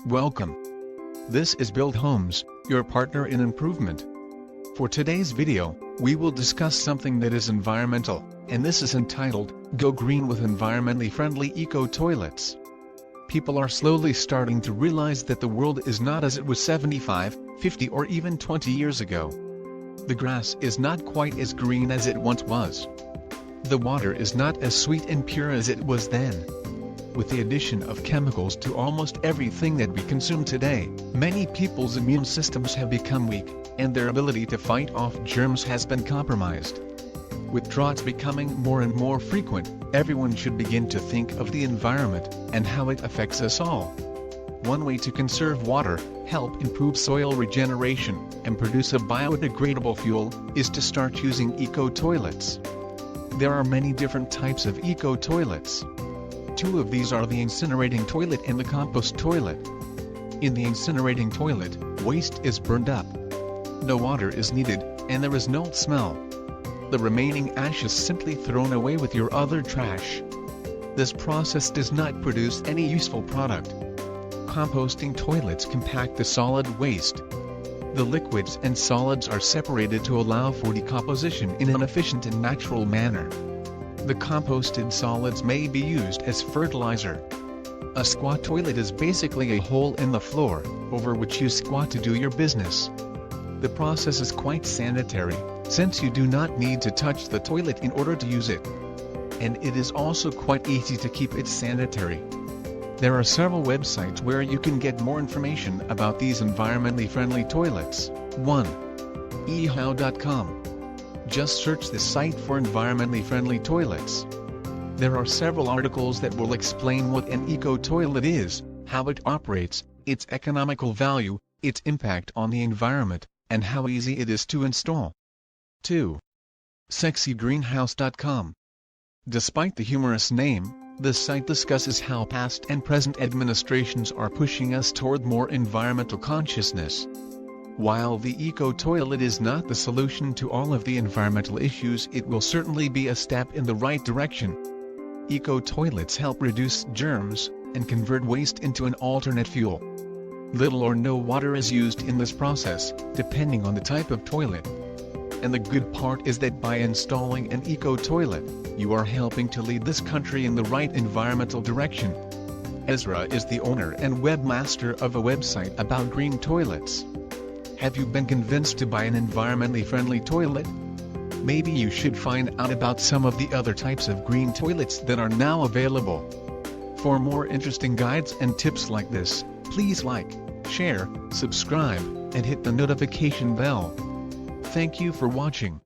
Welcome. This is Build Homes, your partner in improvement. For today's video, we will discuss something that is environmental, and this is entitled, Go Green with Environmentally Friendly Eco-Toilets. People are slowly starting to realize that the world is not as it was 75, 50 or even 20 years ago. The grass is not quite as green as it once was. The water is not as sweet and pure as it was then. With the addition of chemicals to almost everything that we consume today, many people's immune systems have become weak, and their ability to fight off germs has been compromised. With droughts becoming more and more frequent, everyone should begin to think of the environment and how it affects us all. One way to conserve water, help improve soil regeneration, and produce a biodegradable fuel, is to start using eco-toilets. There are many different types of eco-toilets. Two of these are the incinerating toilet and the compost toilet. In the incinerating toilet, waste is burned up. No water is needed, and there is no smell. The remaining ash is simply thrown away with your other trash. This process does not produce any useful product. Composting toilets compact the solid waste. The liquids and solids are separated to allow for decomposition in an efficient and natural manner. The composted solids may be used as fertilizer. A squat toilet is basically a hole in the floor, over which you squat to do your business. The process is quite sanitary, since you do not need to touch the toilet in order to use it. And it is also quite easy to keep it sanitary. There are several websites where you can get more information about these environmentally friendly toilets. 1. ehow.com. Just search the site for environmentally friendly toilets. There are several articles that will explain what an eco-toilet is, how it operates, its economical value, its impact on the environment, and how easy it is to install. 2. sexygreenhouse.com. Despite the humorous name, the site discusses how past and present administrations are pushing us toward more environmental consciousness. While the eco-toilet is not the solution to all of the environmental issues, it will certainly be a step in the right direction. Eco-toilets help reduce germs and convert waste into an alternate fuel. Little or no water is used in this process, depending on the type of toilet. And the good part is that by installing an eco-toilet, you are helping to lead this country in the right environmental direction. Ezra is the owner and webmaster of a website about green toilets. Have you been convinced to buy an environmentally friendly toilet? Maybe you should find out about some of the other types of green toilets that are now available. For more interesting guides and tips like this, please like, share, subscribe, and hit the notification bell. Thank you for watching.